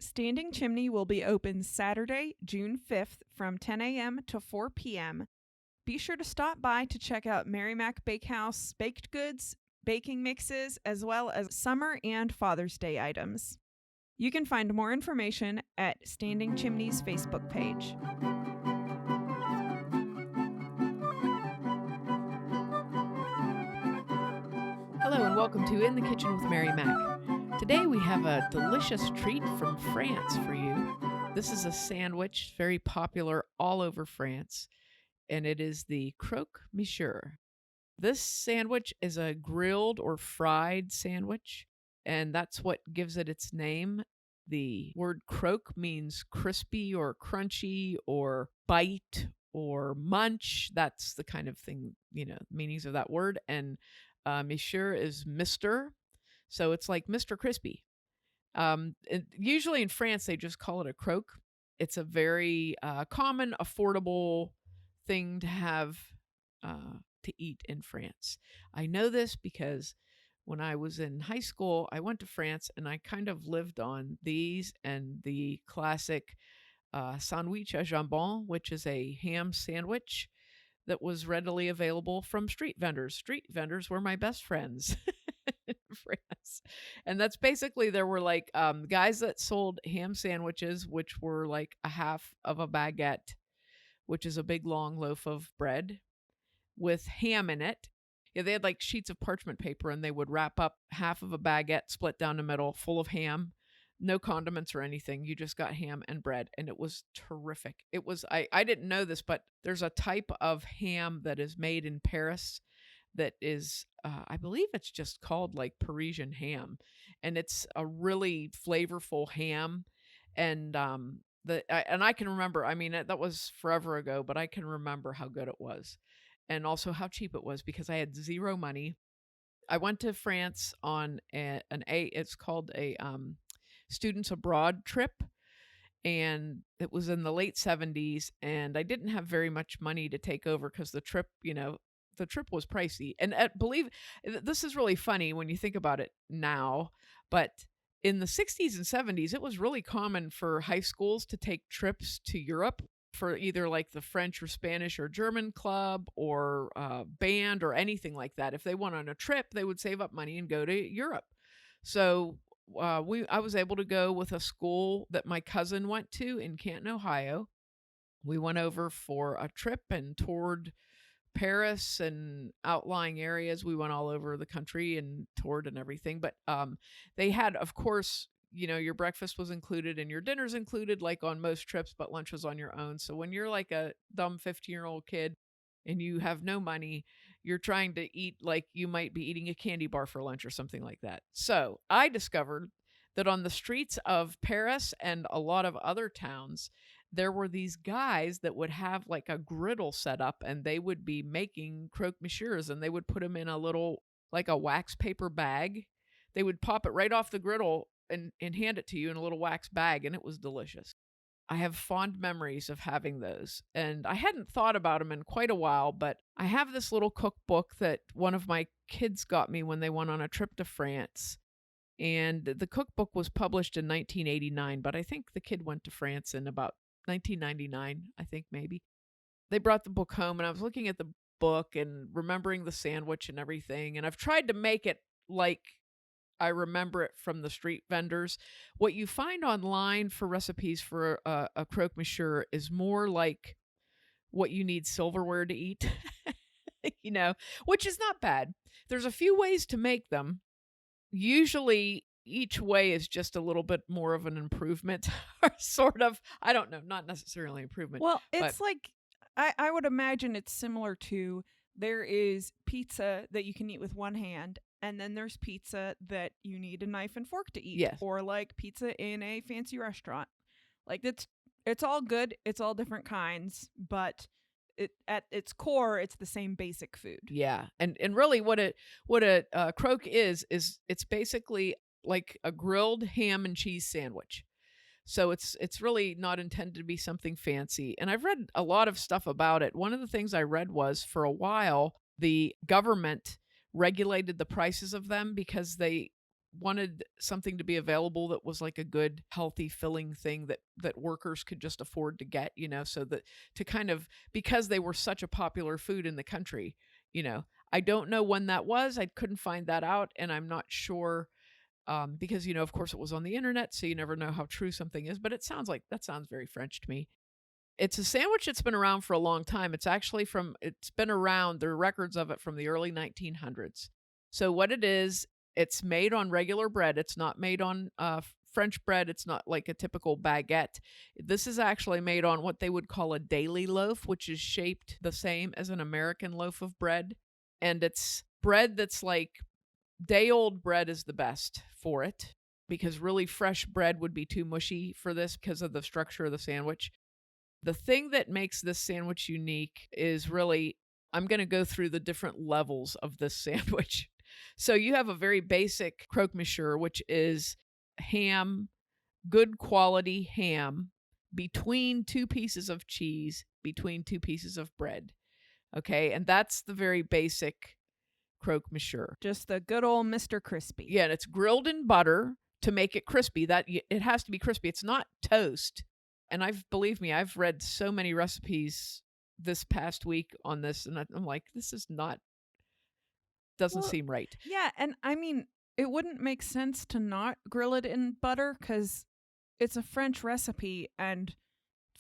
Standing Chimney will be open Saturday, June 5th from 10 a.m. to 4 p.m. Be sure to stop by to check out Mary Mac Bakehouse baked goods, baking mixes, as well as summer and Father's Day items. You can find more information at Standing Chimney's Facebook page. Hello and welcome to In the Kitchen with Mary Mac. Today we have a delicious treat from France for you. This is a sandwich very popular all over France, and it is the Croque Monsieur. This sandwich is a grilled or fried sandwich, and that's what gives it its name. The word croque means crispy or crunchy or bite or munch. That's the kind of thing, meanings of that word. And Monsieur is Mr. So it's like Mr. Crispy. Usually in France, they just call it a croque. It's a very common, affordable thing to have to eat in France. I know this because when I was in high school, I went to France and I kind of lived on these and the classic sandwich à jambon, which is a ham sandwich that was readily available from street vendors. Street vendors were my best friends in France. And that's basically, there were like guys that sold ham sandwiches, which were like a half of a baguette, which is a big long loaf of bread with ham in it. Yeah, they had like sheets of parchment paper and they would wrap up half of a baguette split down the middle full of ham. No condiments or anything. You just got ham and bread, and it was terrific. It was, I didn't know this, but there's a type of ham that is made in Paris that is, I believe it's just called like Parisian ham, and it's a really flavorful ham. And and I can remember, I mean, that was forever ago, but I can remember how good it was, and also how cheap it was because I had zero money. I went to France on it's called a students abroad trip, and it was in the late 70s, and I didn't have very much money to take over because the trip was pricey. And believe this is really funny when you think about it now, but in the 60s and 70s, it was really common for high schools to take trips to Europe for either like the French or Spanish or German club or band or anything like that. If they went on a trip, they would save up money and go to Europe. So I was able to go with a school that my cousin went to in Canton, Ohio. We went over for a trip and toured Paris and outlying areas. We went all over the country and toured and everything. But they had, of course, your breakfast was included and your dinner's included, like on most trips, but lunch was on your own. So when you're like a dumb 15-year-old kid and you have no money, you're trying to eat like you might be eating a candy bar for lunch or something like that. So I discovered that on the streets of Paris and a lot of other towns, there were these guys that would have like a griddle set up, and they would be making croque monsieurs, and they would put them in a little, like a wax paper bag. They would pop it right off the griddle and hand it to you in a little wax bag, and it was delicious. I have fond memories of having those, and I hadn't thought about them in quite a while, but I have this little cookbook that one of my kids got me when they went on a trip to France, and the cookbook was published in 1989, but I think the kid went to France in about 1999, I think maybe. They brought the book home, and I was looking at the book and remembering the sandwich and everything, and I've tried to make it like I remember it from the street vendors. What you find online for recipes for a croque monsieur is more like what you need silverware to eat, which is not bad. There's a few ways to make them. Usually each way is just a little bit more of an improvement or sort of, I don't know, not necessarily improvement. Well, it's like, I would imagine it's similar to, there is pizza that you can eat with one hand, and then there's pizza that you need a knife and fork to eat. Yes. Or like pizza in a fancy restaurant. Like it's all good. It's all different kinds, but at its core, it's the same basic food. Yeah. And really what a croque is it's basically like a grilled ham and cheese sandwich. So it's really not intended to be something fancy. And I've read a lot of stuff about it. One of the things I read was, for a while, the government regulated the prices of them because they wanted something to be available that was like a good, healthy, filling thing that workers could just afford to get, so that to kind of, because they were such a popular food in the country, I don't know when that was. I couldn't find that out, and I'm not sure because, of course it was on the internet, so you never know how true something is, but that sounds very French to me. It's a sandwich that's been around for a long time. It's been around, there are records of it from the early 1900s. So what it is, it's made on regular bread. It's not made on French bread. It's not like a typical baguette. This is actually made on what they would call a daily loaf, which is shaped the same as an American loaf of bread. And it's bread that's like, day-old bread is the best for it, because really fresh bread would be too mushy for this because of the structure of the sandwich. The thing that makes this sandwich unique is really, I'm going to go through the different levels of this sandwich. So you have a very basic Croque Monsieur, which is ham, good quality ham, between two pieces of cheese, between two pieces of bread. Okay, and that's the very basic Croque Monsieur. Just the good old Mr. Crispy. Yeah, and it's grilled in butter to make it crispy. It has to be crispy. It's not toast. And believe me, I've read so many recipes this past week on this, and I'm like, this is not, doesn't seem right. Yeah, and I mean, it wouldn't make sense to not grill it in butter because it's a French recipe, and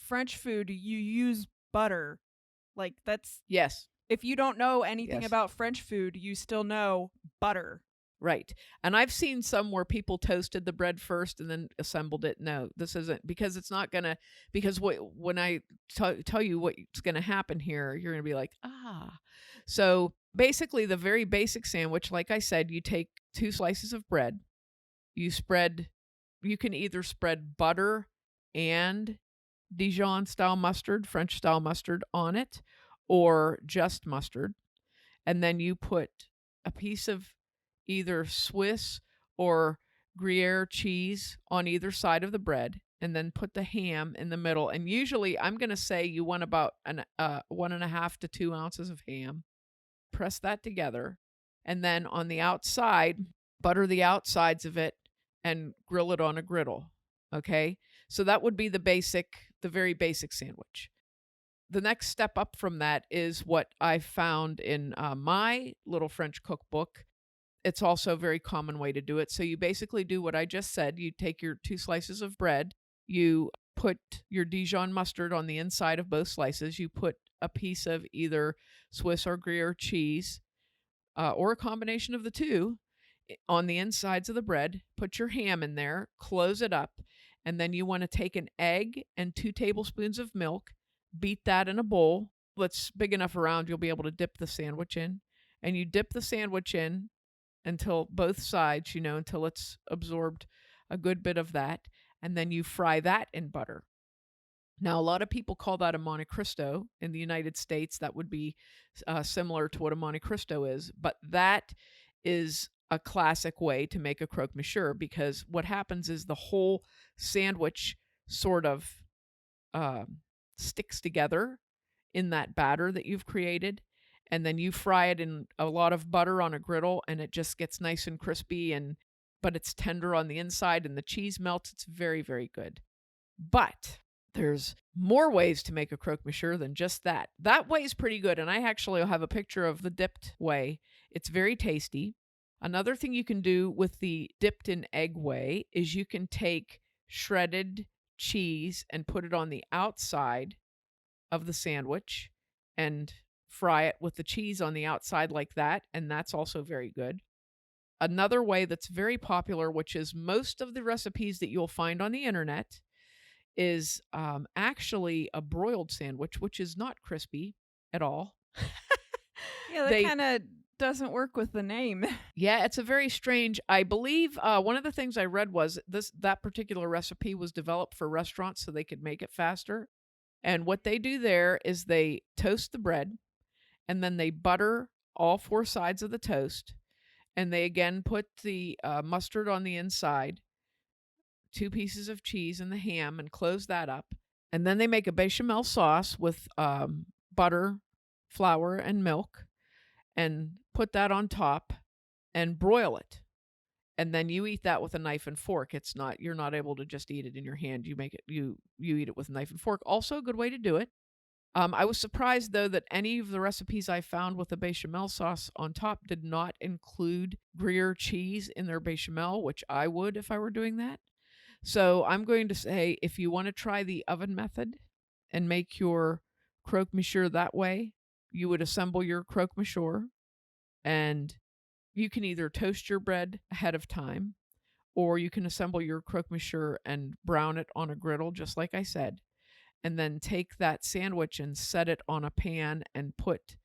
French food, you use butter. Like, that's... Yes. If you don't know anything about French food, you still know butter. Right. And I've seen some where people toasted the bread first and then assembled it. No, this isn't, because it's not going to, because when I tell you what's going to happen here, you're going to be like, ah. So basically the very basic sandwich, like I said, you take 2 slices of bread, you can either spread butter and Dijon style mustard, French style mustard on it, or just mustard. And then you put a piece of either Swiss or Gruyere cheese on either side of the bread, and then put the ham in the middle. And usually I'm going to say you want about 1.5 to 2 ounces of ham. Press that together. And then on the outside, butter the outsides of it and grill it on a griddle. Okay. So that would be the very basic sandwich. The next step up from that is what I found in my little French cookbook. It's also a very common way to do it. So you basically do what I just said. You take your 2 slices of bread, you put your Dijon mustard on the inside of both slices, you put a piece of either Swiss or Gruyere cheese, or a combination of the two, on the insides of the bread, put your ham in there, close it up, and then you want to take an egg and 2 tablespoons of milk, beat that in a bowl that's big enough around you'll be able to dip the sandwich in. And you dip the sandwich in until both sides, until it's absorbed a good bit of that. And then you fry that in butter. Now, a lot of people call that a Monte Cristo. In the United States, that would be similar to what a Monte Cristo is. But that is a classic way to make a Croque Monsieur, because what happens is the whole sandwich sort of sticks together in that batter that you've created. And then you fry it in a lot of butter on a griddle, and it just gets nice and crispy, but it's tender on the inside, and the cheese melts. It's very, very good. But there's more ways to make a Croque Monsieur than just that. That way is pretty good, and I actually have a picture of the dipped way. It's very tasty. Another thing you can do with the dipped in egg way is you can take shredded cheese and put it on the outside of the sandwich and fry it with the cheese on the outside like that, and that's also very good. Another way that's very popular, which is most of the recipes that you'll find on the internet, is actually a broiled sandwich, which is not crispy at all. Yeah, that kind of doesn't work with the name. Yeah, it's a very strange, I believe one of the things I read was that particular recipe was developed for restaurants so they could make it faster. And what they do there is they toast the bread, and then they butter all 4 sides of the toast, and they again put the mustard on the inside, 2 pieces of cheese and the ham, and close that up. And then they make a bechamel sauce with butter, flour, and milk, and put that on top and broil it. and then you eat that with a knife and fork. You're not able to just eat it in your hand. You eat it with a knife and fork. Also a good way to do it. I was surprised, though, that any of the recipes I found with the bechamel sauce on top did not include Gruyere cheese in their bechamel, which I would if I were doing that. So I'm going to say, if you want to try the oven method and make your Croque Monsieur that way, you would assemble your Croque Monsieur, and you can either toast your bread ahead of time, or you can assemble your Croque Monsieur and brown it on a griddle, just like I said, and then take that sandwich and set it on a pan and put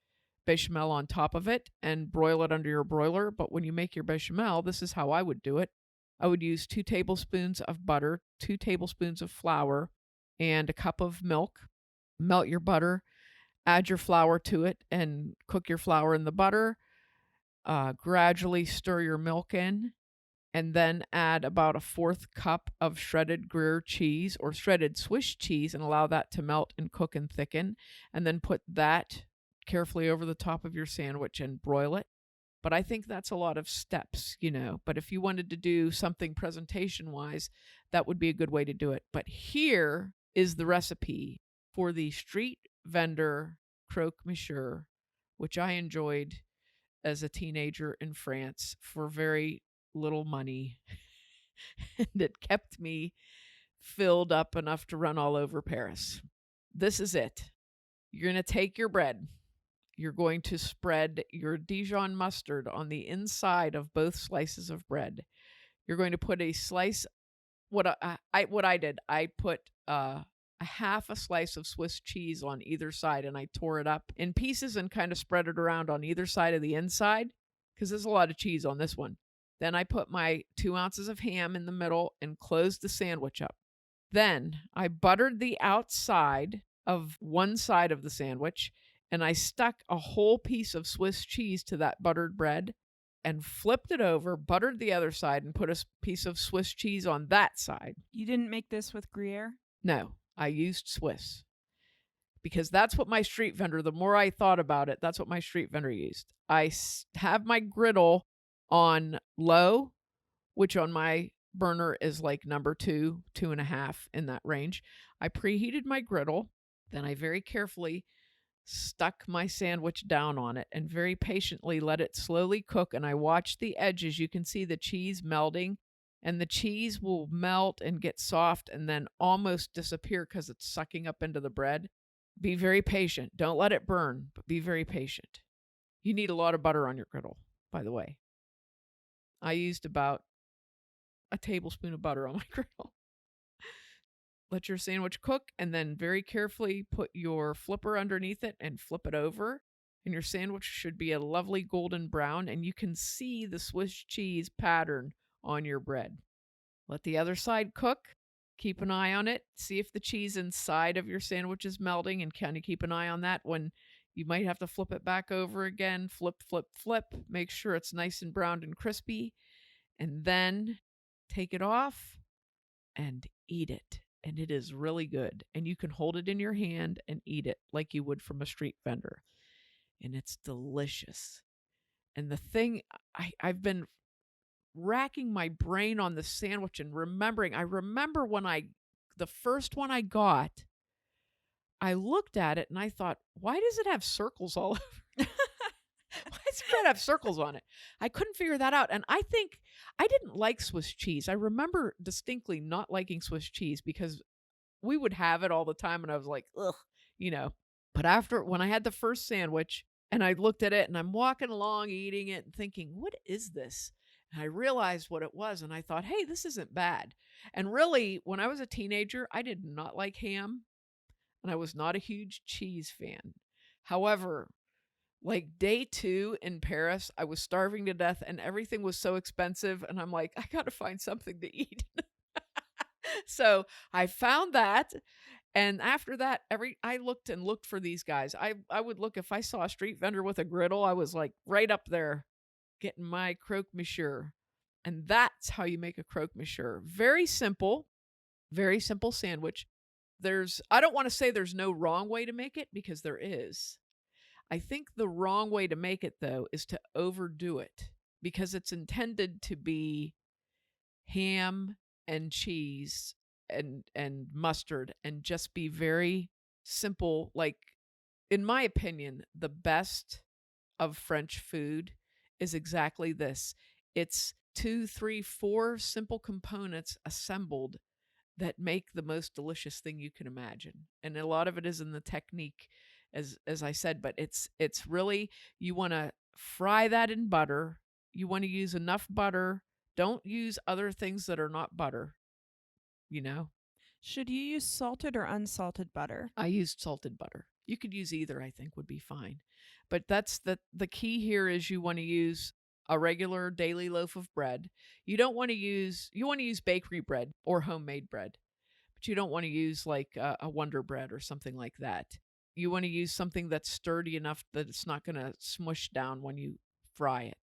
bechamel on top of it and broil it under your broiler. But when you make your bechamel, this is how I would do it. I would use 2 tablespoons of butter, 2 tablespoons of flour, and a cup of milk. Melt your butter, add your flour to it, and cook your flour in the butter. Gradually stir your milk in, and then add about a 1/4 cup of shredded Gruyere cheese or shredded Swiss cheese and allow that to melt and cook and thicken. And then put that carefully over the top of your sandwich and broil it. But I think that's a lot of steps, But if you wanted to do something presentation-wise, that would be a good way to do it. But here is the recipe for the street vendor Croque Monsieur, which I enjoyed as a teenager in France for very little money. And it kept me filled up enough to run all over Paris. This is it. You're going to take your bread. You're going to spread your Dijon mustard on the inside of both slices of bread. You're going to put a slice. What I did, I put a half a slice of Swiss cheese on either side, and I tore it up in pieces and kind of spread it around on either side of the inside, because there's a lot of cheese on this one. Then I put my 2 ounces of ham in the middle and closed the sandwich up. Then I buttered the outside of one side of the sandwich, and I stuck a whole piece of Swiss cheese to that buttered bread and flipped it over, buttered the other side, and put a piece of Swiss cheese on that side. You didn't make this with Gruyere? No, I used Swiss. Because that's what my street vendor, the more I thought about it, that's what my street vendor used. I have my griddle on low, which on my burner is like number 2, 2.5 in that range. I preheated my griddle. Then I very carefully stuck my sandwich down on it and very patiently let it slowly cook. And I watched the edges. You can see the cheese melting, and the cheese will melt and get soft and then almost disappear because it's sucking up into the bread. Be very patient. Don't let it burn, but be very patient. You need a lot of butter on your griddle, by the way. I used about a tablespoon of butter on my griddle. Let your sandwich cook, and then very carefully put your flipper underneath it and flip it over. And your sandwich should be a lovely golden brown, and you can see the Swiss cheese pattern on your bread. Let the other side cook. Keep an eye on it. See if the cheese inside of your sandwich is melting, and kind of keep an eye on that. When you might have to flip it back over again. Flip, flip, flip. Make sure it's nice and browned and crispy. And then take it off and eat it. And it is really good. And you can hold it in your hand and eat it like you would from a street vendor. And it's delicious. And the thing, I've been racking my brain on the sandwich and remembering. I remember when the first one I got, I looked at it and I thought, why does it have circles all over? Why does bread have circles on it? I couldn't figure that out. And I think I didn't like Swiss cheese. I remember distinctly not liking Swiss cheese because we would have it all the time. And I was like, ugh, But when I had the first sandwich and I looked at it and I'm walking along eating it and thinking, what is this? And I realized what it was. And I thought, hey, this isn't bad. And really, when I was a teenager, I did not like ham. And I was not a huge cheese fan. However, like day 2 in Paris, I was starving to death and everything was so expensive. And I'm like, I got to find something to eat. So I found that. And after that, I looked for these guys. I would look, if I saw a street vendor with a griddle, I was like right up there getting my Croque Monsieur. And that's how you make a Croque Monsieur. Very simple sandwich. I don't want to say there's no wrong way to make it, because there is. I think the wrong way to make it, though, is to overdo it, because it's intended to be ham and cheese and mustard and just be very simple. Like, in my opinion, the best of French food is exactly this. It's 2, 3, 4 simple components assembled that make the most delicious thing you can imagine. And a lot of it is in the technique, as I said, but it's really, you want to fry that in butter. You want to use enough butter. Don't use other things that are not butter, you know. Should you use salted or unsalted butter? I used salted butter. You could use either, I think would be fine. But that's the key here is you want to use a regular daily loaf of bread. You want to use bakery bread or homemade bread, but you don't want to use like a Wonder Bread or something like that. You want to use something that's sturdy enough that it's not going to smush down when you fry it.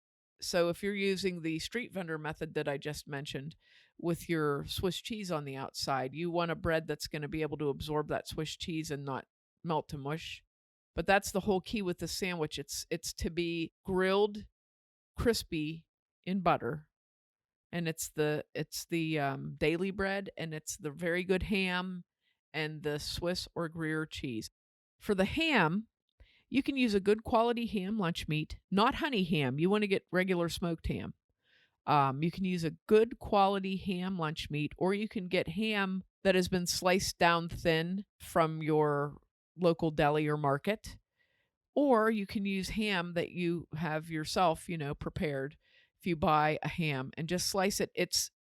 So if you're using the street vendor method that I just mentioned with your Swiss cheese on the outside, you want a bread that's going to be able to absorb that Swiss cheese and not melt to mush. But that's the whole key with the sandwich. It's to be grilled crispy in butter, and it's the daily bread, and it's the very good ham and the Swiss or Gruyere cheese. For the ham, you can use a good quality ham lunch meat, not honey ham. You want to get regular smoked ham. You can use a good quality ham lunch meat, or you can get ham that has been sliced down thin from your local deli or market. Or you can use ham that you have yourself, prepared. If you buy a ham and just slice it,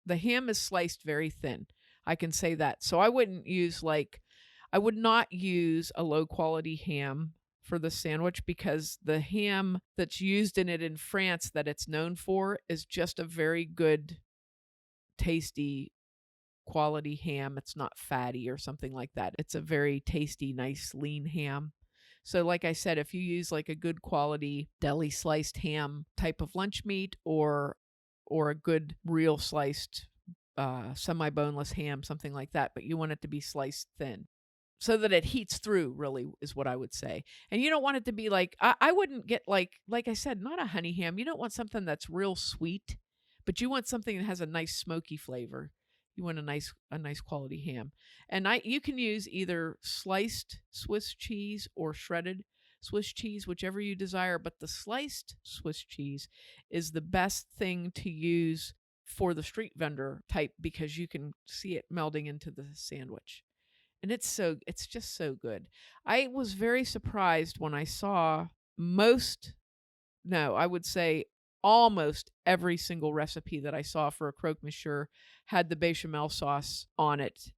the ham is sliced very thin. I can say that. So I would not use a low quality ham for the sandwich, because the ham that's used in it in France that it's known for is just a very good, tasty quality ham. It's not fatty or something like that. It's a very tasty, nice, lean ham. So like I said, if you use like a good quality deli sliced ham type of lunch meat, or a good real sliced semi-boneless ham, something like that, but you want it to be sliced thin so that it heats through, really, is what I would say. And you don't want it to be like, I wouldn't get like I said, not a honey ham. You don't want something that's real sweet, but you want something that has a nice smoky flavor. You want a nice quality ham. And you can use either sliced Swiss cheese or shredded Swiss cheese, whichever you desire, but the sliced Swiss cheese is the best thing to use for the street vendor type, because you can see it melding into the sandwich. And it's just so good. I was very surprised when I saw I would say almost every single recipe that I saw for a Croque Monsieur had the bechamel sauce on it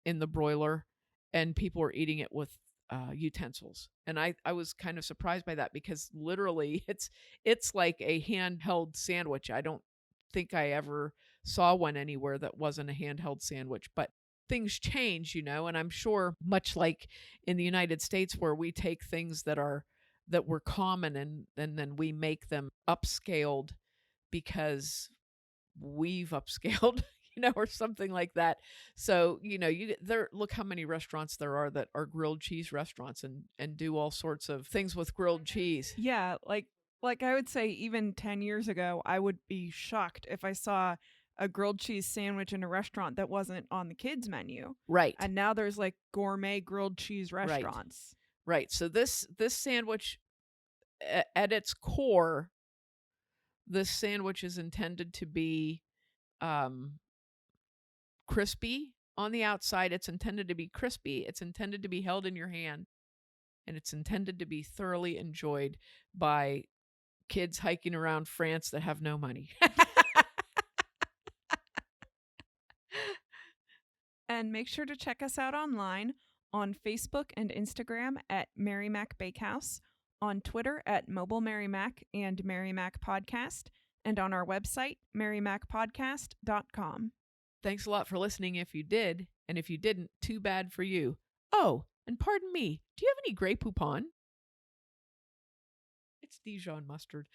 in the broiler, and people were eating it with utensils. And I was kind of surprised by that, because literally it's like a handheld sandwich. I don't think I ever saw one anywhere that wasn't a handheld sandwich, but things change, and I'm sure, much like in the United States, where we take things that were common and then we make them upscaled because we've upscaled, or something like that. So, look how many restaurants there are that are grilled cheese restaurants and do all sorts of things with grilled cheese. Yeah, like I would say even 10 years ago, I would be shocked if I saw a grilled cheese sandwich in a restaurant that wasn't on the kids menu. Right. And now there's like gourmet grilled cheese restaurants. Right. So this sandwich, at its core, this sandwich is intended to be crispy on the outside. It's intended to be crispy. It's intended to be held in your hand. And it's intended to be thoroughly enjoyed by kids hiking around France that have no money. And make sure to check us out online on Facebook and Instagram at Mary Mac Bakehouse, on Twitter at Mobile Mary Mac and Mary Mac Podcast, and on our website, marymacpodcast.com. Thanks a lot for listening if you did, and if you didn't, too bad for you. Oh, and pardon me, do you have any Grey Poupon? It's Dijon mustard.